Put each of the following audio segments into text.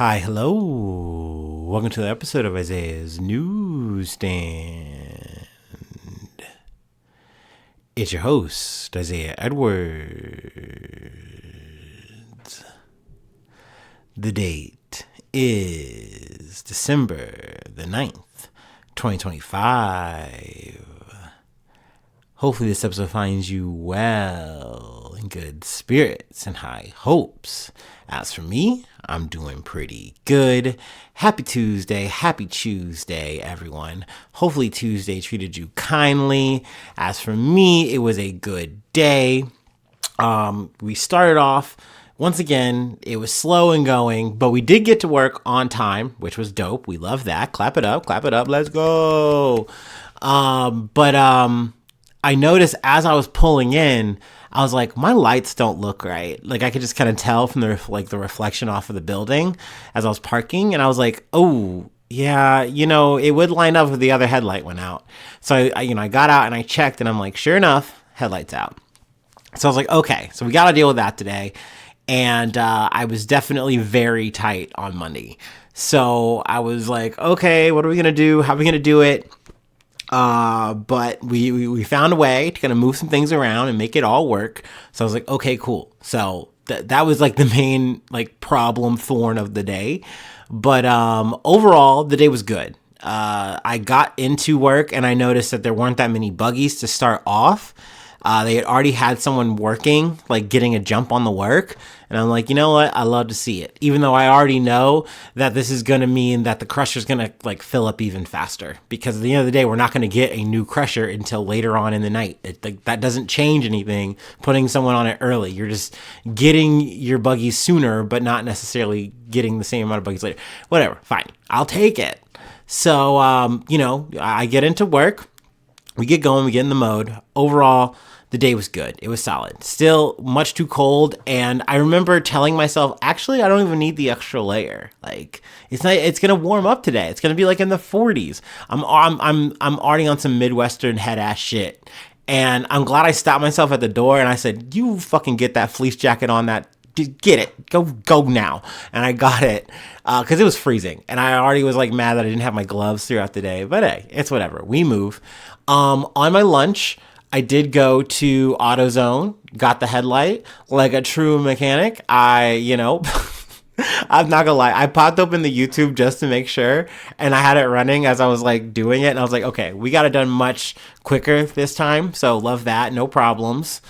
Hi, hello. Welcome to the episode of Isaiah's Newsstand. It's your host, Isaiah Edwards. The date is December the 9th, 2025. Hopefully this episode finds you well, in good spirits and high hopes. As for me, I'm doing pretty good. Happy Tuesday, everyone. Hopefully Tuesday treated you kindly. As for me, it was a good day. We started off, once again, it was slow and going, but we did get to work on time, which was dope. We love that. Clap it up, let's go. I noticed as I was pulling in, I was like, my lights don't look right. Like I could just kind of tell from the reflection off of the building as I was parking, and I was like, oh yeah, it would line up if the other headlight went out. So I got out and I checked, and I'm like, sure enough, headlights out. So I was like, okay, so we got to deal with that today, and I was definitely very tight on Monday. So I was like, okay, what are we gonna do? How are we gonna do it? But we found a way to kind of move some things around and make it all work. So I was like, okay, cool. So that was like the main problem thorn of the day. But overall, the day was good. I got into work and I noticed that there weren't that many buggies to start off. They had already had someone working, getting a jump on the work. And I'm like, you know what? I love to see it. Even though I already know that this is going to mean that the crusher's going to fill up even faster. Because at the end of the day, we're not going to get a new crusher until later on in the night. That doesn't change anything, putting someone on it early. You're just getting your buggies sooner, but not necessarily getting the same amount of buggies later. Whatever, fine. I'll take it. So, I get into work. We get going, we get in the mode. Overall, the day was good. It was solid. Still much too cold, and I remember telling myself, actually, I don't even need the extra layer. It's gonna warm up today. It's gonna be in the 40s. I'm already on some Midwestern head ass shit, and I'm glad I stopped myself at the door and I said, "You fucking get that fleece jacket on that. Get it. Go now." And I got it because it was freezing, and I already was mad that I didn't have my gloves throughout the day. But hey, it's whatever. We move. On my lunch, I did go to AutoZone, got the headlight like a true mechanic. I'm not gonna lie, I popped open the YouTube just to make sure, and I had it running as I was doing it, and I was like, okay, we got it done much quicker this time, so love that, no problems.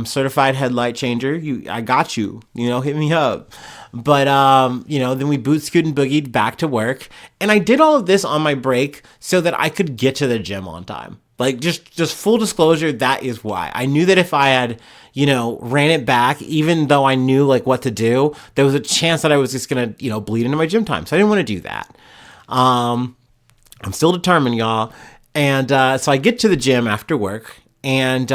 Certified headlight changer, I got you, hit me up. But then we boot scoot and boogied back to work, and I did all of this on my break so that I could get to the gym on time. Just full disclosure, that is why. I knew that if I had, ran it back, even though I knew what to do, there was a chance that I was just gonna, bleed into my gym time. So I didn't want to do that. I'm still determined, y'all. And so I get to the gym after work, and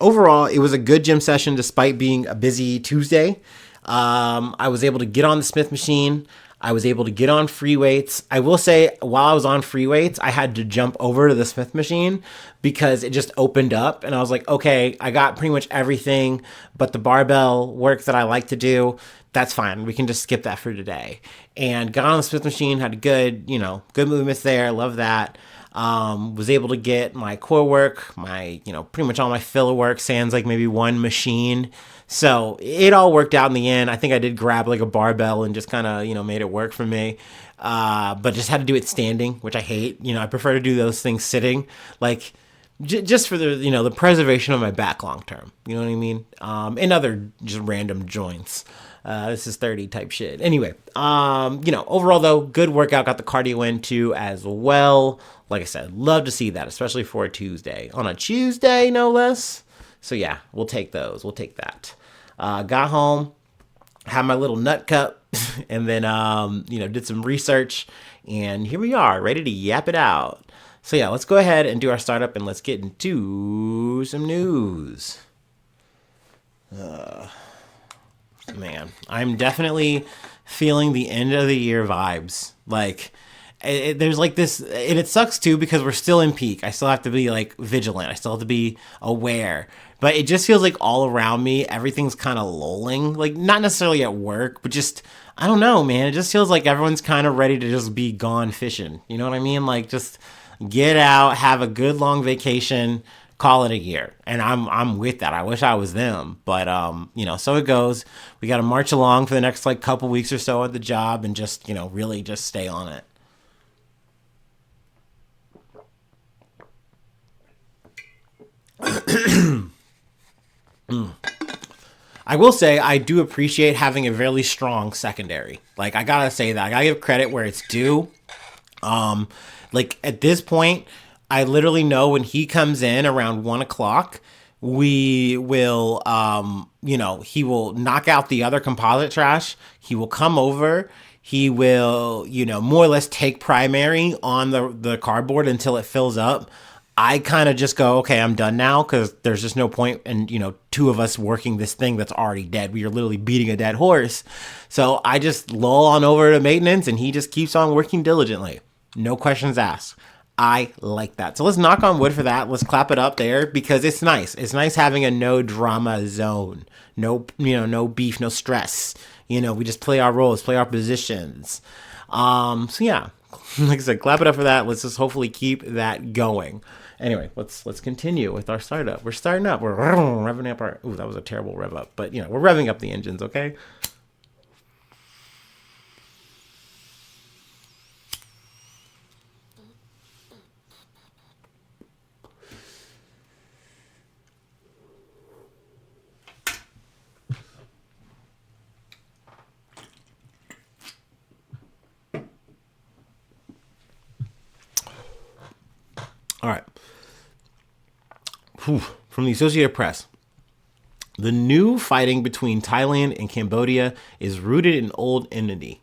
overall, it was a good gym session despite being a busy Tuesday. I was able to get on the Smith machine. I was able to get on free weights. I will say, while I was on free weights, I had to jump over to the Smith machine because it just opened up. And I was like, okay, I got pretty much everything but the barbell work that I like to do. That's fine. We can just skip that for today. And got on the Smith machine, had good movements there. Love that. Was able to get my core work, my, pretty much all my filler work, sans maybe one machine. So it all worked out in the end. I think I did grab a barbell and just kind of, made it work for me. But just had to do it standing, which I hate. I prefer to do those things sitting, just for the, the preservation of my back long term. You know what I mean? And other just random joints. This is 30 type shit. Anyway, overall though, good workout. Got the cardio in too as well. Like I said, love to see that, especially for a Tuesday. On a Tuesday, no less. So yeah, we'll take those. We'll take that. Got home, had my little nut cup, and then, did some research, and here we are, ready to yap it out. So yeah, let's go ahead and do our startup, and let's get into some news. Man, I'm definitely feeling the end of the year vibes. there's like this, and it sucks too because we're still in peak. I still have to be like vigilant. I still have to be aware. But it just feels like all around me, everything's kind of lulling. Like not necessarily at work, but just I don't know, man. It just feels like everyone's kind of ready to just be gone fishing. You know what I mean? Like just get out, have a good long vacation, call it a year. And I'm with that. I wish I was them, but so it goes. We got to march along for the next like couple weeks or so at the job and just, really just stay on it. I will say I do appreciate having a really strong secondary. Like I gotta say that I gotta give credit where it's due. Like at this point, I literally know when he comes in around 1 o'clock, we will, he will knock out the other composite trash. He will come over. He will, more or less take primary on the cardboard until it fills up. I kind of just go, okay, I'm done now because there's just no point in, two of us working this thing that's already dead. We are literally beating a dead horse. So I just lull on over to maintenance and he just keeps on working diligently. No questions asked. I like that. So let's knock on wood for that. Let's clap it up there because it's nice. It's nice having a no drama zone. No, no beef, no stress. We just play our roles, play our positions. So yeah, like I said, clap it up for that. Let's just hopefully keep that going. Anyway, let's continue with our startup. We're starting up. We're revving up our. Ooh, that was a terrible rev up, but we're revving up the engines. Okay. All right. From the Associated Press. The new fighting between Thailand and Cambodia is rooted in old enmity.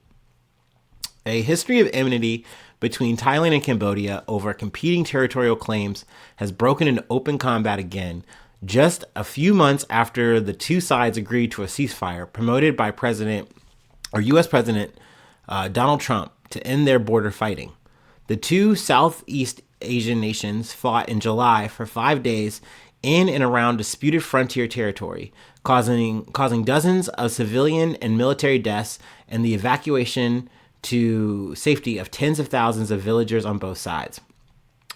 A history of enmity between Thailand and Cambodia over competing territorial claims has broken into open combat again, just a few months after the two sides agreed to a ceasefire promoted by U.S. President Donald Trump to end their border fighting. The two Southeast Asian nations fought in July for 5 days in and around disputed frontier territory, causing dozens of civilian and military deaths and the evacuation to safety of tens of thousands of villagers on both sides.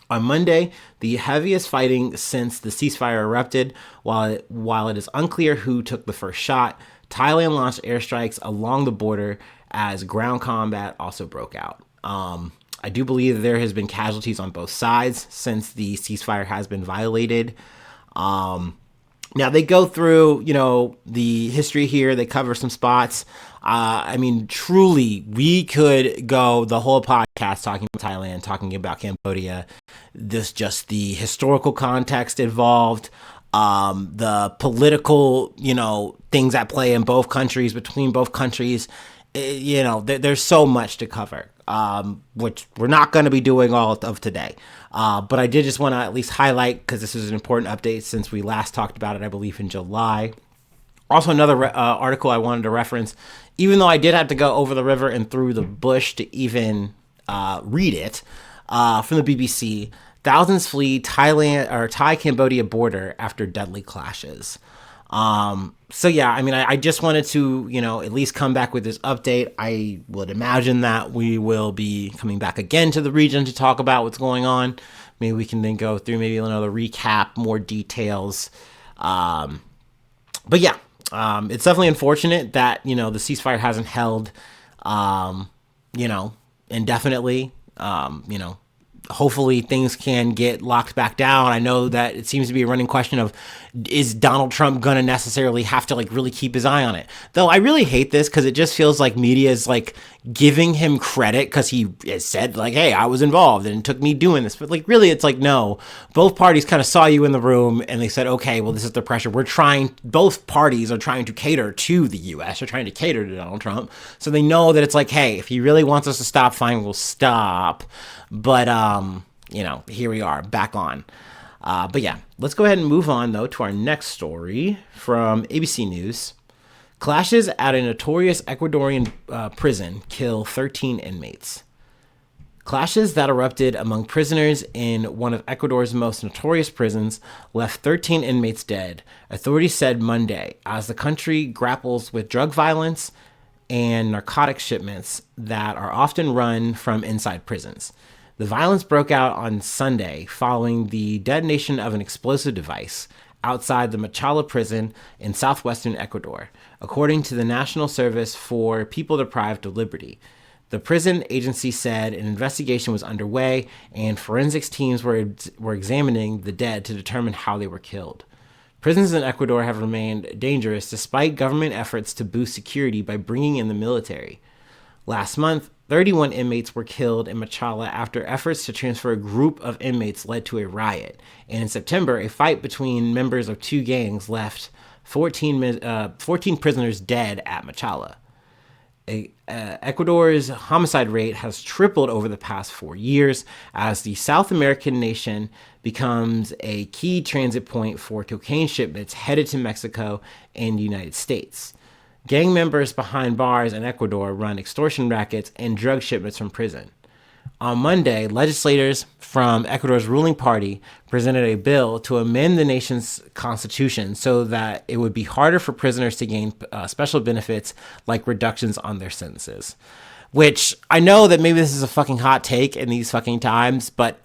On Monday, the heaviest fighting since the ceasefire erupted. While it is unclear who took the first shot, Thailand launched airstrikes along the border as ground combat also broke out. I do believe that there has been casualties on both sides since the ceasefire has been violated. Now they go through, the history here. They cover some spots. Truly, we could go the whole podcast talking about Thailand, talking about Cambodia. Just the historical context involved, the political, things at play in both countries, between both countries. There's so much to cover. Which we're not going to be doing all of today. But I did just want to at least highlight, because this is an important update since we last talked about it, I believe, in July. Also, another article I wanted to reference, even though I did have to go over the river and through the bush to even read it, from the BBC. Thousands flee Thai-Cambodia border after deadly clashes. So yeah, I just wanted to, at least come back with this update. I would imagine that we will be coming back again to the region to talk about what's going on. Maybe we can then go through maybe another recap, more details. But yeah, it's definitely unfortunate that, the ceasefire hasn't held, indefinitely. Hopefully things can get locked back down. I know that it seems to be a running question of, is Donald Trump going to necessarily have to really keep his eye on it? Though I really hate this because it just feels like media is giving him credit because he has said hey, I was involved and it took me doing this. But really it's no, both parties kind of saw you in the room and they said, okay, well, this is the pressure. Both parties are trying to cater to the U.S. They're trying to cater to Donald Trump. So they know that it's hey, if he really wants us to stop, fine, we'll stop. But, here we are back on. But yeah, let's go ahead and move on though to our next story from ABC News. Clashes at a notorious Ecuadorian prison kill 13 inmates. Clashes that erupted among prisoners in one of Ecuador's most notorious prisons left 13 inmates dead, authorities said Monday, as the country grapples with drug violence and narcotic shipments that are often run from inside prisons. The violence broke out on Sunday following the detonation of an explosive device outside the Machala prison in southwestern Ecuador, according to the National Service for People Deprived of Liberty. The prison agency said an investigation was underway and forensics teams were examining the dead to determine how they were killed. Prisons in Ecuador have remained dangerous despite government efforts to boost security by bringing in the military. Last month, 31 inmates were killed in Machala after efforts to transfer a group of inmates led to a riot. And in September, a fight between members of two gangs left 14 prisoners dead at Machala. Ecuador's homicide rate has tripled over the past 4 years as the South American nation becomes a key transit point for cocaine shipments headed to Mexico and the United States. Gang members behind bars in Ecuador run extortion rackets and drug shipments from prison. On Monday, legislators from Ecuador's ruling party presented a bill to amend the nation's constitution so that it would be harder for prisoners to gain special benefits like reductions on their sentences. Which, I know that maybe this is a fucking hot take in these fucking times, but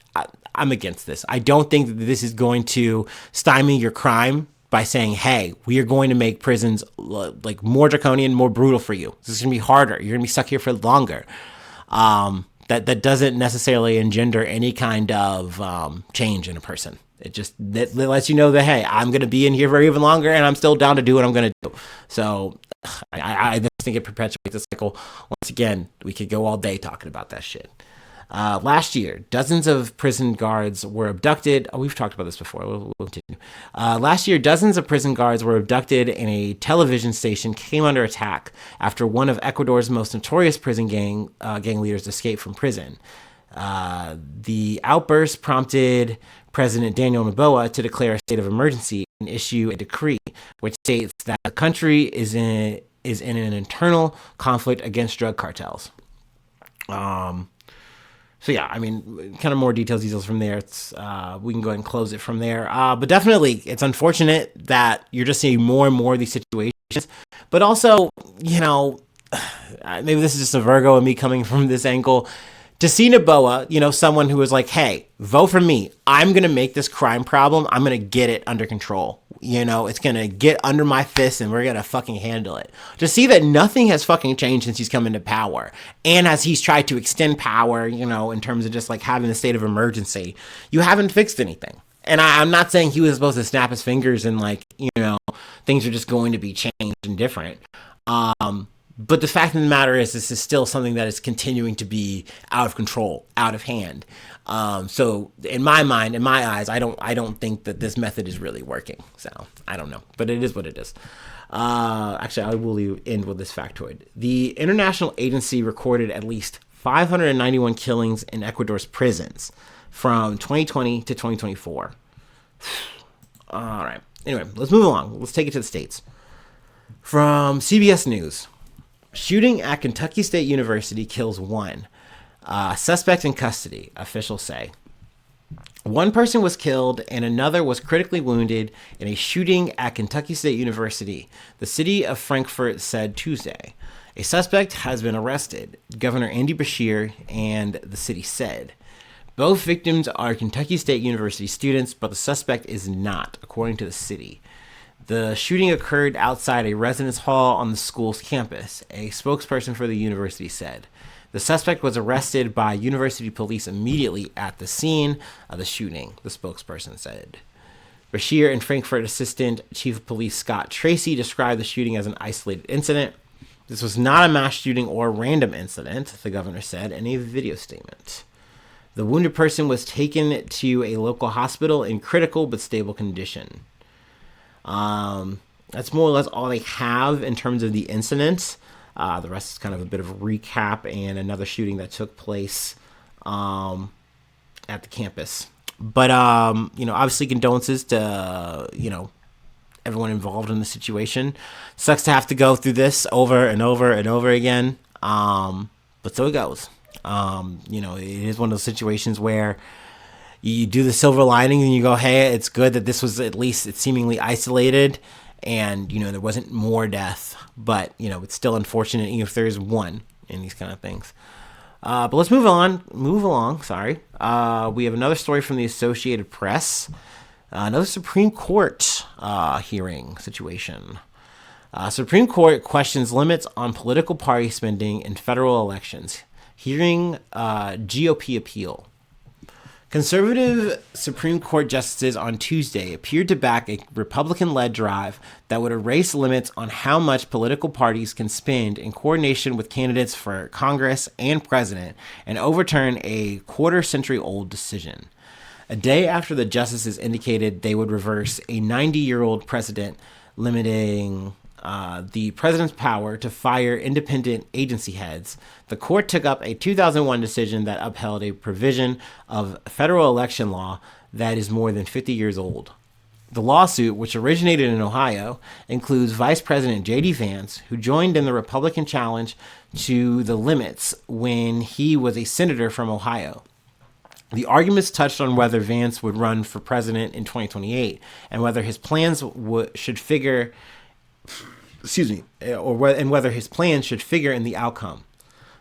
I'm against this. I don't think that this is going to stymie your crime by saying, hey, we are going to make prisons like more draconian, more brutal for you. This is going to be harder. You're going to be stuck here for longer. That doesn't necessarily engender any kind of change in a person. It just that lets you know that, hey, I'm going to be in here for even longer and I'm still down to do what I'm going to do. So I just think it perpetuates the cycle. Once again, we could go all day talking about that shit. Last year, dozens of prison guards were abducted. Oh, we've talked about this before. We'll continue. Last year, dozens of prison guards were abducted and a television station came under attack after one of Ecuador's most notorious prison gang leaders escaped from prison. The outburst prompted President Daniel Noboa to declare a state of emergency and issue a decree which states that the country is in an internal conflict against drug cartels. So yeah, I mean, kind of more details from there. It's we can go ahead and close it from there. But definitely, it's unfortunate that you're just seeing more and more of these situations. But also, you know, maybe this is just a Virgo and me coming from this angle. To see Noboa, you know, someone who was like, hey, vote for me. I'm going to make this crime problem. I'm going to get it under control. You know, it's going to get under my fist and we're going to fucking handle it. To see that nothing has fucking changed since he's come into power. And as he's tried to extend power, you know, in terms of just like having a state of emergency, you haven't fixed anything. And I'm not saying he was supposed to snap his fingers and like, you know, things are just going to be changed and different. But the fact of the matter is, this is still something that is continuing to be out of control, out of hand. So in my mind, in my eyes, I don't think that this method is really working. So I don't know, but it is what it is. Actually, I will end with this factoid. The international agency recorded at least 591 killings in Ecuador's prisons from 2020 to 2024. All right. Anyway, let's move along. Let's take it to the States. From CBS News. Shooting at Kentucky State University kills one. Suspect in custody, officials say. One person was killed and another was critically wounded in a shooting at Kentucky State University, the city of Frankfort said Tuesday. A suspect has been arrested, Governor Andy Beshear and the city said. Both victims are Kentucky State University students, but the suspect is not, according to the city. The shooting occurred outside a residence hall on the school's campus, a spokesperson for the university said. The suspect was arrested by university police immediately at the scene of the shooting, the spokesperson said. Beshear and Frankfurt Assistant Chief of Police Scott Tracy described the shooting as an isolated incident. This was not a mass shooting or random incident, the governor said in a video statement. The wounded person was taken to a local hospital in critical but stable condition. That's more or less all they have in terms of the incident. The rest is kind of a bit of a recap and another shooting that took place at the campus. But, you know, obviously condolences to, you know, everyone involved in the situation. Sucks to have to go through this over and over and over again. But so it goes. It is one of those situations where you do the silver lining and you go, hey, it's good that this was, at least it's seemingly isolated and, there wasn't more death. But, it's still unfortunate even if there's one in these kind of things. But let's move along. Sorry. We have another story from the Associated Press. Another Supreme Court hearing situation. Supreme Court questions limits on political party spending in federal elections. Hearing GOP appeal. Conservative Supreme Court justices on Tuesday appeared to back a Republican-led drive that would erase limits on how much political parties can spend in coordination with candidates for Congress and president and overturn a quarter-century-old decision. A day after the justices indicated they would reverse a 90-year-old precedent limiting the president's power to fire independent agency heads, the court took up a 2001 decision that upheld a provision of federal election law that is more than 50 years old. The lawsuit, which originated in Ohio, includes Vice President J.D. Vance, who joined in the Republican challenge to the limits when he was a senator from Ohio. The arguments touched on whether Vance would run for president in 2028 and whether his plans should figure whether his plans should figure in the outcome.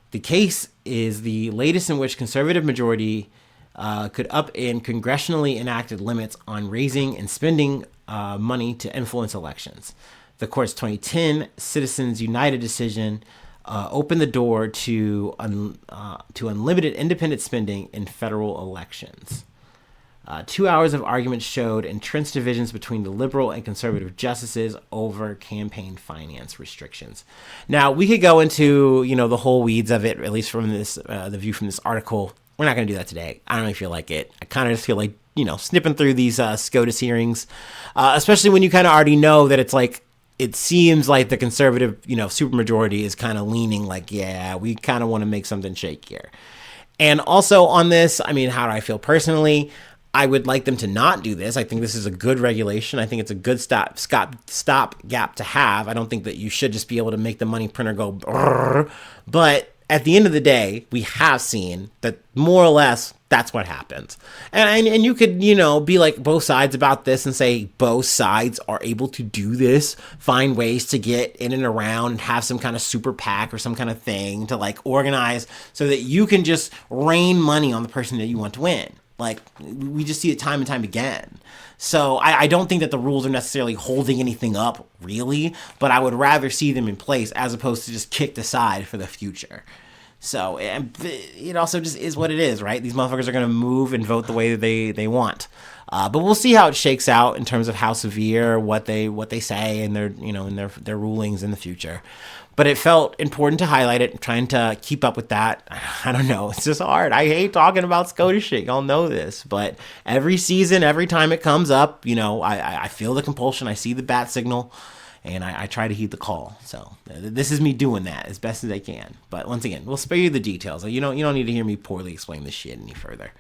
The case is the latest in which conservative majority could upend congressionally enacted limits on raising and spending money to influence elections. The court's 2010 Citizens United decision opened the door to unlimited independent spending in federal elections. 2 hours of argument showed entrenched divisions between the liberal and conservative justices over campaign finance restrictions. Now, we could go into, the whole weeds of it, at least from this, the view from this article. We're not going to do that today. I don't really feel like it. I kind of just feel like, snipping through these SCOTUS hearings, especially when you kind of already know that it's like, it seems like the conservative, supermajority is kind of leaning like, yeah, we kind of want to make something shake here. And also on this, how do I feel personally? I would like them to not do this. I think this is a good regulation. I think it's a good stop gap to have. I don't think that you should just be able to make the money printer go brrr. But at the end of the day, we have seen that more or less that's what happens. And you could, be like both sides about this and say both sides are able to do this, find ways to get in and around and have some kind of super PAC or some kind of thing to like organize so that you can just rain money on the person that you want to win. Like, we just see it time and time again. So I don't think that the rules are necessarily holding anything up, really, but I would rather see them in place as opposed to just kicked aside for the future. So it also just is what it is, right? These motherfuckers are going to move and vote the way that they want. But we'll see how it shakes out in terms of how severe what they say and their rulings in the future. But it felt important to highlight it, trying to keep up with that. I don't know. It's just hard. I hate talking about SCOTUS shit. Y'all know this. But every season, every time it comes up, I feel the compulsion. I see the bat signal, and I try to heed the call. So this is me doing that as best as I can. But once again, we'll spare you the details. You don't need to hear me poorly explain this shit any further.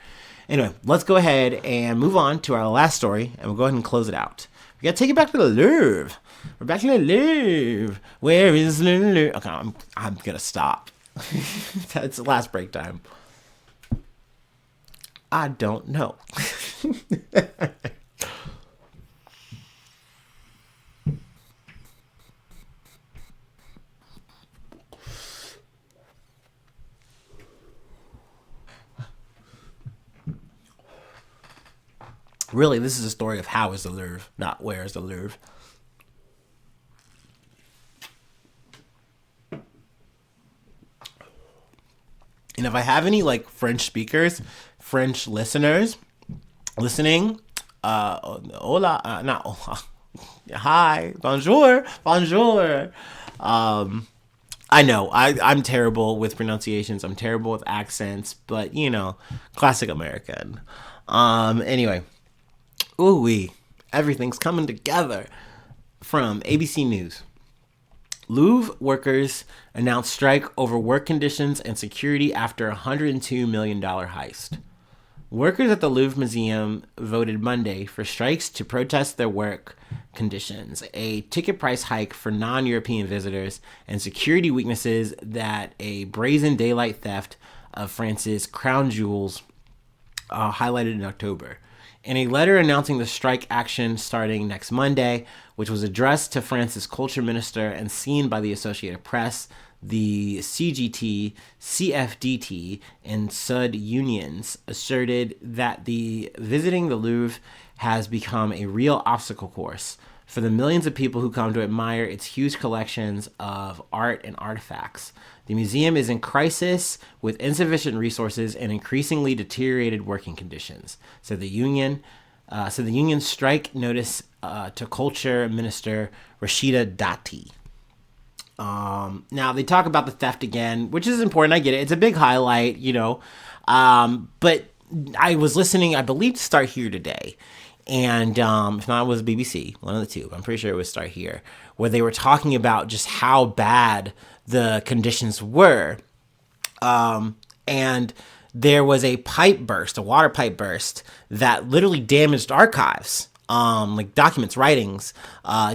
Anyway, let's go ahead and move on to our last story, and we'll go ahead and close it out. We got to take it back to the Louvre. We're back to the Louvre. Where is the Louvre? Okay, I'm going to stop. It's the last break time. I don't know. Really, this is a story of how is the Louvre, not where is the Louvre. And if I have any like French speakers, French listeners listening, hola, not hola, hi, bonjour. I know I'm terrible with pronunciations. I'm terrible with accents, but classic American. Anyway, ooh-wee, everything's coming together. From ABC News. Louvre workers announced strike over work conditions and security after $102 million heist. Workers at the Louvre Museum voted Monday for strikes to protest their work conditions, a ticket price hike for non-European visitors, and security weaknesses that a brazen daylight theft of France's crown jewels, highlighted in October. In a letter announcing the strike action starting next Monday, which was addressed to France's culture minister and seen by the Associated Press, the CGT, CFDT, and SUD unions asserted that the visiting the Louvre has become a real obstacle course for the millions of people who come to admire its huge collections of art and artifacts. The museum is in crisis with insufficient resources and increasingly deteriorated working conditions, said the union. The union strike notice to Culture Minister Rashida Dati. Now they talk about the theft again, which is important. I get it. It's a big highlight, but I was listening, I believe, to Start Here today. And if not, it was BBC, one of the two. I'm pretty sure it was Start Here, where they were talking about just how bad the conditions were. And there was a water pipe burst that literally damaged archives, like documents, writings,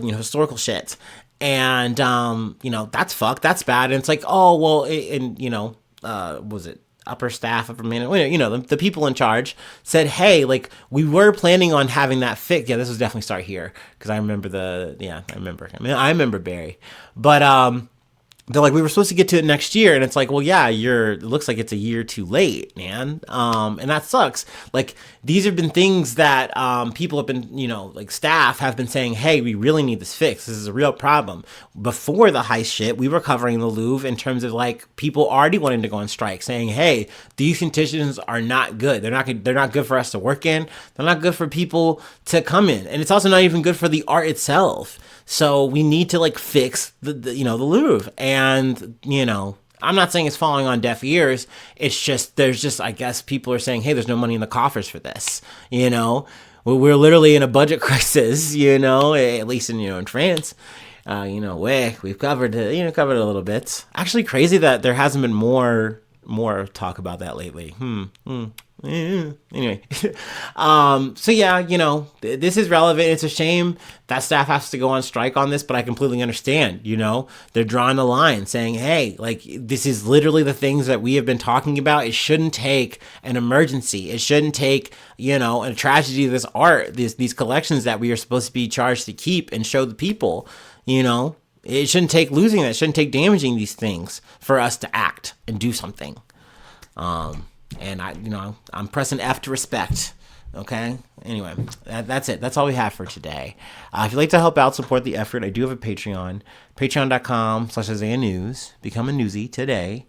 historical shit. And, that's fucked. That's bad. And it's like, oh, well, was it upper staff, upper management, the people in charge said, hey, like, we were planning on having that fixed. Yeah, this was definitely Start Here, because I remember I remember Barry. But, they're like, we were supposed to get to it next year. And it's like, well, yeah, it looks like it's a year too late, man. And that sucks. Like, these have been things that people have been, staff have been saying, hey, we really need this fixed. This is a real problem. Before the heist shit, we were covering the Louvre in terms of like people already wanting to go on strike, saying, hey, these conditions are not good. They're not good for us to work in. They're not good for people to come in. And it's also not even good for the art itself. So we need to like fix the Louvre. And, I'm not saying it's falling on deaf ears. It's just, I guess people are saying, hey, there's no money in the coffers for this. We're literally in a budget crisis, at least in France. We've covered it a little bit. Actually crazy that there hasn't been more talk about that lately. Anyway, so yeah, this is relevant. It's a shame that staff has to go on strike on this, but I completely understand. They're drawing a line saying, hey, like, this is literally the things that we have been talking about. It shouldn't take an emergency. It shouldn't take, a tragedy of this art, these collections that we are supposed to be charged to keep and show the people. It shouldn't take losing that. It shouldn't take damaging these things for us to act and do something. And I'm pressing F to respect. Okay. Anyway, that's it. That's all we have for today. If you'd like to help out, support the effort, I do have a Patreon, patreon.com/Isaiah News. Become a newsie today.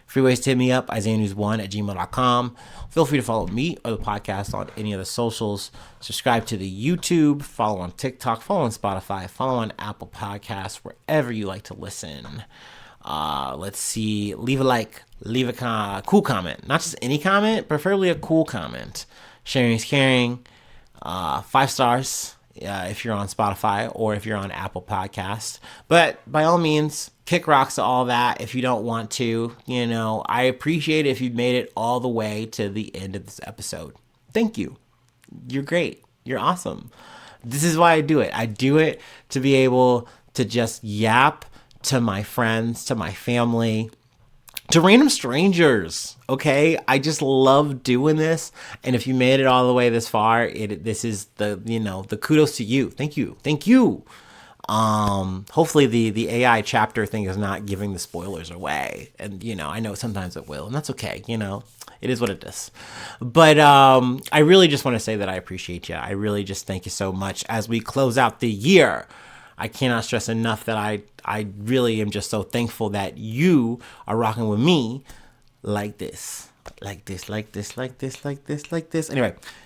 Free ways to hit me up, isaiahnews1@gmail.com. Feel free to follow me or the podcast on any of the socials. Subscribe to the YouTube, follow on TikTok, follow on Spotify, follow on Apple Podcasts, wherever you like to listen. Let's see, leave a like, leave a cool comment, not just any comment, preferably a cool comment. Sharing is caring. 5 stars if you're on Spotify or if you're on Apple Podcasts. But by all means, kick rocks to all that if you don't want to. I appreciate it if you've made it all the way to the end of this episode. Thank you. You're great. You're awesome. This is why I do it. I do it to be able to just yap to my friends, to my family, to random strangers. Okay, I just love doing this, and if you made it all the way this far, this is the kudos to you. Thank you. Hopefully the AI chapter thing is not giving the spoilers away, and I know sometimes it will, and that's okay. It is what it is. But I really just want to say that I appreciate you. I really just thank you so much as we close out the year. I cannot stress enough that I really am just so thankful that you are rocking with me like this. Anyway,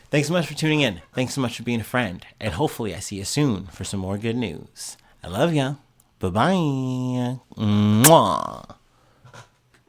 thanks so much for tuning in. Thanks so much for being a friend. And hopefully I see you soon for some more good news. I love ya. Bye-bye. Mwah.